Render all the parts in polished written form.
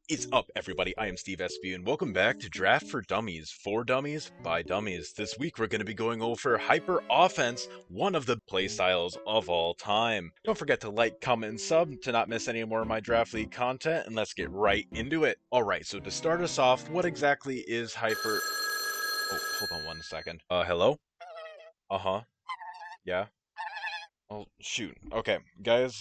Is up, everybody? I am Steve SB, and welcome back to Draft for Dummies, for Dummies, by Dummies. This week, we're going to be going over Hyper Offense, one of the playstyles of all time. Don't forget to like, comment, and sub to not miss any more of my Draft League content, and let's get right into it. Alright, so to start us off, what exactly is Hyper... Oh, hold on one second. Hello? Uh-huh. Yeah? Oh, shoot. Okay, guys,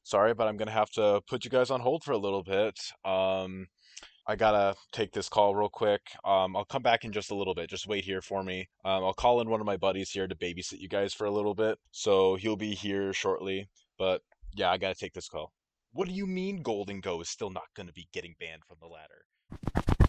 sorry, but I'm gonna have to put you guys on hold for a little bit. I gotta take this call real quick. I'll come back in just a little bit. Just wait here for me. I'll call in one of my buddies here to babysit you guys for a little bit. So he'll be here shortly. But yeah, I gotta take this call. What do you mean Golden Go is still not gonna be getting banned from the ladder?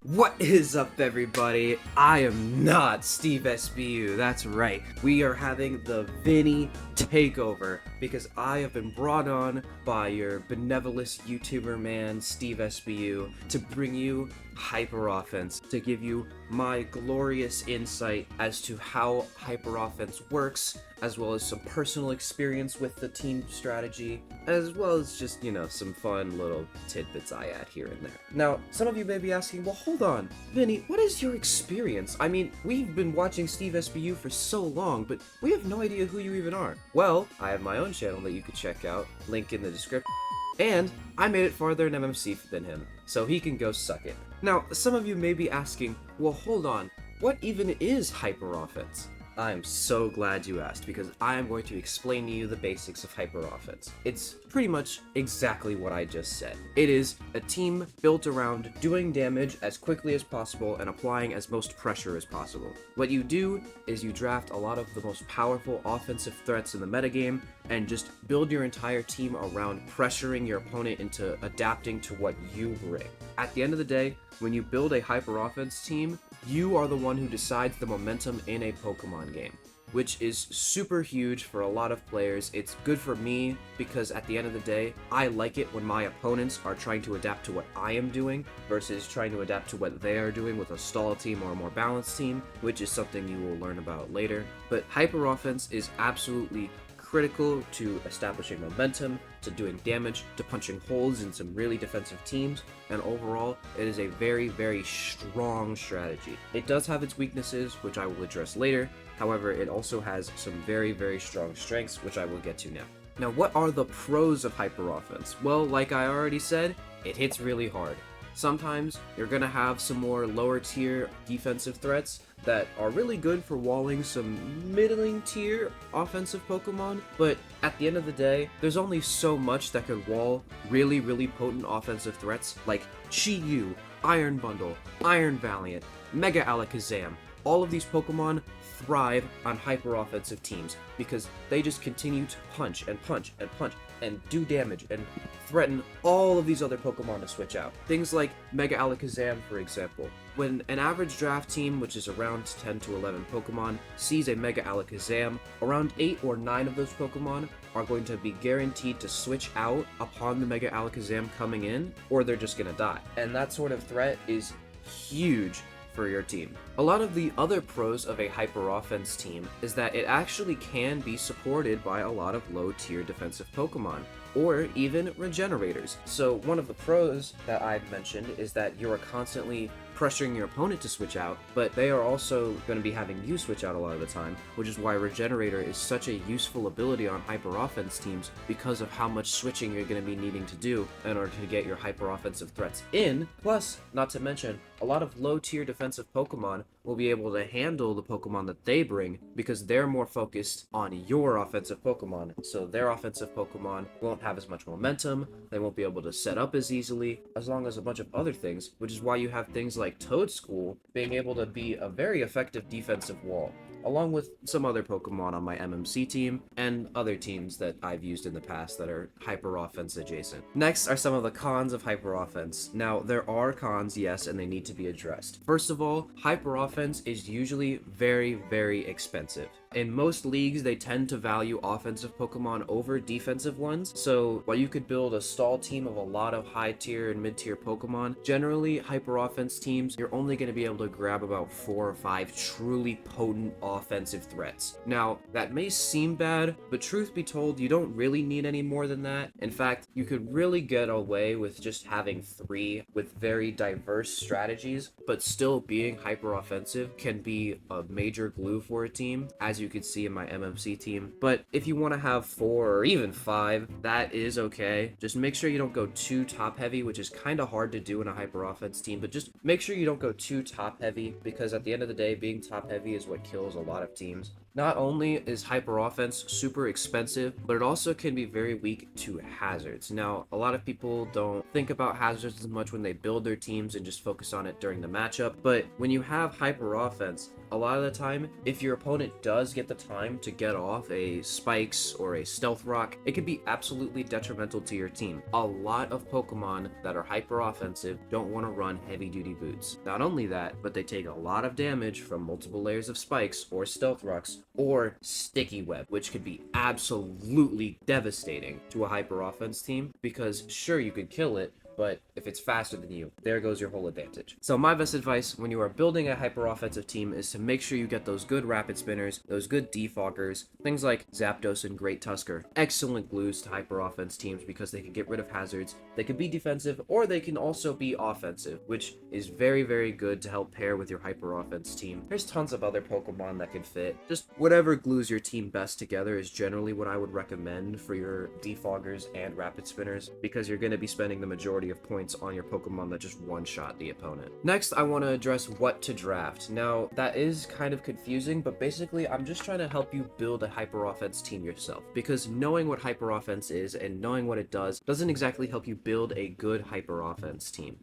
What is up, everybody? I am not Steve SBU. That's right. We are having the Vinny takeover because I have been brought on by your benevolent YouTuber man, Steve SBU, to bring you Hyper Offense, to give you my glorious insight as to how Hyper Offense works, as well as some personal experience with the team strategy, as well as just, some fun little tidbits I add here and there. Now, some of you may be asking, well, hold on, Vinny, what is your experience? I mean, we've been watching Steve SBU for so long, but we have no idea who you even are. Well, I have my own channel that you could check out, link in the description. And I made it farther in MMC than him, so he can go suck it. Now, some of you may be asking, well, hold on, what even is Hyper Offense? I am so glad you asked, because I am going to explain to you the basics of Hyper Offense. It's pretty much exactly what I just said. It is a team built around doing damage as quickly as possible and applying as most pressure as possible. What you do is you draft a lot of the most powerful offensive threats in the metagame and just build your entire team around pressuring your opponent into adapting to what you bring. At the end of the day, when you build a Hyper Offense team, you are the one who decides the momentum in a Pokemon game, which is super huge for a lot of players. It's good for me because at the end of the day, I like it when my opponents are trying to adapt to what I am doing versus trying to adapt to what they are doing with a stall team or a more balanced team, which is something you will learn about later. But Hyper Offense is absolutely critical to establishing momentum, to doing damage, to punching holes in some really defensive teams, and overall, it is a very, very strong strategy. It does have its weaknesses, which I will address later. However, it also has some very, very strong strengths, which I will get to now. Now, what are the pros of Hyper Offense? Well, like I already said, it hits really hard. Sometimes you're going to have some more lower tier defensive threats that are really good for walling some middling tier offensive Pokemon, but at the end of the day, there's only so much that can wall really, really potent offensive threats like Chi-Yu, Iron Bundle, Iron Valiant, Mega Alakazam. All of these Pokemon thrive on hyper offensive teams because they just continue to punch and punch and punch and do damage and threaten all of these other Pokemon to switch out. Things like Mega Alakazam, for example. When an average draft team, which is around 10 to 11 Pokemon, sees a Mega Alakazam, around 8 or 9 of those Pokemon are going to be guaranteed to switch out upon the Mega Alakazam coming in, or they're just gonna die. And that sort of threat is huge for your team. A lot of the other pros of a hyper offense team is that it actually can be supported by a lot of low tier defensive Pokemon, or even regenerators. So one of the pros that I've mentioned is that you're constantly pressuring your opponent to switch out, but they are also going to be having you switch out a lot of the time, which is why Regenerator is such a useful ability on hyper offense teams because of how much switching you're going to be needing to do in order to get your hyper offensive threats in. Plus, not to mention, a lot of low tier defensive Pokemon will be able to handle the Pokemon that they bring because they're more focused on your offensive Pokemon. So their offensive Pokemon won't have as much momentum, they won't be able to set up as easily, as long as a bunch of other things, which is why you have things like Toadschool being able to be a very effective defensive wall, along with some other Pokemon on my MMC team and other teams that I've used in the past that are hyper offense adjacent. Next are some of the cons of hyper offense. Now, there are cons, yes, and they need to be addressed. First of all, hyper offense is usually very, very expensive. In most leagues, they tend to value offensive Pokemon over defensive ones, so while you could build a stall team of a lot of high tier and mid tier Pokemon, generally hyper offense teams, you're only going to be able to grab about 4 or 5 truly potent offensive threats. Now, that may seem bad, but truth be told, you don't really need any more than that. In fact, you could really get away with just having 3 with very diverse strategies, but still being hyper offensive can be a major glue for a team, as you can see in my MMC team. But if you want to have 4 or even 5, that is okay. Just make sure you don't go too top heavy, which is kind of hard to do in a hyper offense team, but just make sure you don't go too top heavy, because at the end of the day, being top heavy is what kills a lot of teams. Not only is hyper offense super expensive, but it also can be very weak to hazards. Now, a lot of people don't think about hazards as much when they build their teams and just focus on it during the matchup, but when you have hyper offense, a lot of the time, if your opponent does get the time to get off a spikes or a stealth rock, it can be absolutely detrimental to your team. A lot of Pokemon that are hyper offensive don't want to run heavy duty boots. Not only that, but they take a lot of damage from multiple layers of spikes or stealth rocks or sticky web, which could be absolutely devastating to a hyper offense team, because sure, you could kill it, but if it's faster than you, there goes your whole advantage. So my best advice when you are building a hyper offensive team is to make sure you get those good rapid spinners, those good defoggers, things like Zapdos and Great Tusker. Excellent glues to hyper offense teams because they can get rid of hazards. They can be defensive, or they can also be offensive, which is very, very good to help pair with your hyper offense team. There's tons of other Pokemon that can fit. Just whatever glues your team best together is generally what I would recommend for your defoggers and rapid spinners, because you're going to be spending the majority of points on your Pokemon that just one-shot the opponent. Next, I want to address what to draft. Now, that is kind of confusing, but basically, I'm just trying to help you build a hyper offense team yourself, because knowing what hyper offense is and knowing what it does doesn't exactly help you build a good hyper offense team.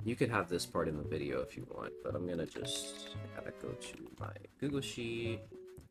You could have this part in the video if you want, but I'm gonna just gotta go to my Google Sheet.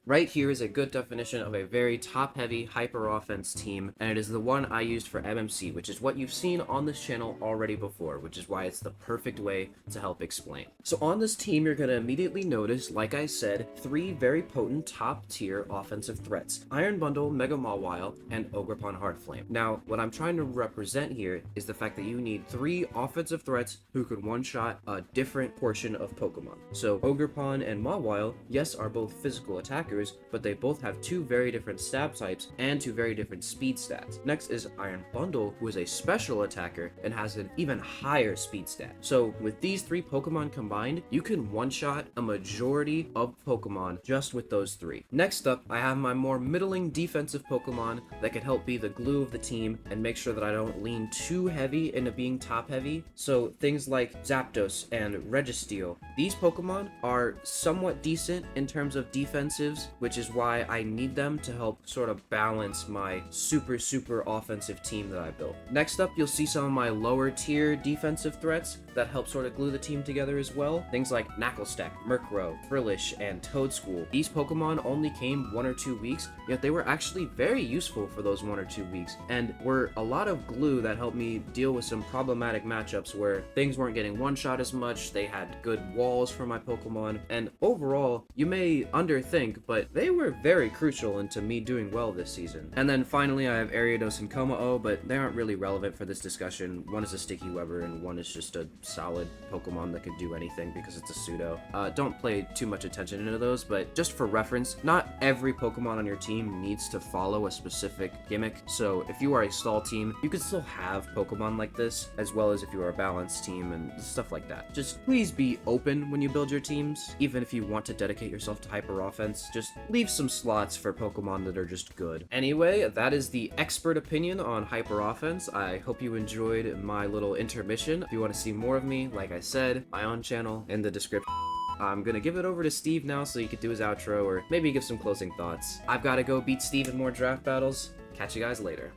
Right here is a good definition of a very top-heavy hyper-offense team, and it is the one I used for MMC, which is what you've seen on this channel already before, which is why it's the perfect way to help explain. So on this team, you're going to immediately notice, like I said, 3 very potent top-tier offensive threats: Iron Bundle, Mega Mawile, and Ogerpon Heartflame. Now, what I'm trying to represent here is the fact that you need 3 offensive threats who could one-shot a different portion of Pokemon. So Ogerpon and Mawile, yes, are both physical attackers, but they both have 2 very different stab types and 2 very different speed stats. Next is Iron Bundle, who is a special attacker and has an even higher speed stat. So with these 3 Pokemon combined, you can one-shot a majority of Pokemon just with those 3. Next up, I have my more middling defensive Pokemon that can help be the glue of the team and make sure that I don't lean too heavy into being top heavy. So things like Zapdos and Registeel. These Pokemon are somewhat decent in terms of defensives, which is why I need them to help sort of balance my super offensive team that I built. Next up, you'll see some of my lower tier defensive threats that help sort of glue the team together as well. Things like Knacklestack, Murkrow, Frillish, and Toedscool. These Pokemon only came 1 or 2 weeks, yet they were actually very useful for those 1 or 2 weeks, and were a lot of glue that helped me deal with some problematic matchups where things weren't getting one-shot as much, they had good walls for my Pokemon, and overall, you may underthink, but they were very crucial into me doing well this season. And then finally, I have Ariados and Komao, but they aren't really relevant for this discussion. One is a Sticky Webber, and one is just a solid Pokemon that could do anything because it's a pseudo. Don't pay too much attention into those, but just for reference, not every Pokemon on your team needs to follow a specific gimmick. So if you are a stall team, you could still have Pokemon like this, as well as if you are a balanced team and stuff like that. Just please be open when you build your teams. Even if you want to dedicate yourself to hyper offense, just leave some slots for Pokemon that are just good. Anyway, that is the expert opinion on hyper offense. I hope you enjoyed my little intermission. If you want to see more of me, like I said, my own channel in the description. I'm gonna give it over to Steve now so he could do his outro or maybe give some closing thoughts. I've gotta go beat Steve in more draft battles. Catch you guys later.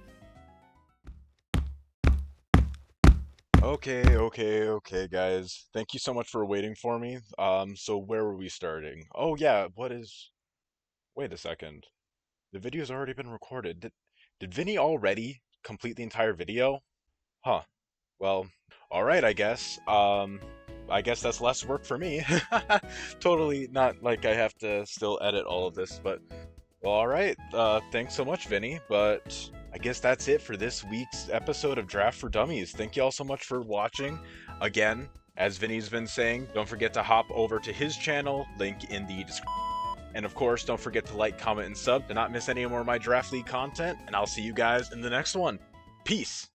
Okay, guys. Thank you so much for waiting for me. So where were we starting? Oh yeah, wait a second. The video's already been recorded. Did Vinny already complete the entire video? Huh. Well, alright, I guess. I guess that's less work for me. Totally not like I have to still edit all of this, but well, alright. Thanks so much, Vinny, but I guess that's it for this week's episode of Draft for Dummies. Thank you all so much for watching. Again, as Vinny's been saying, don't forget to hop over to his channel, link in the description. And of course, don't forget to like, comment, and sub to not miss any more of my Draft League content, and I'll see you guys in the next one. Peace!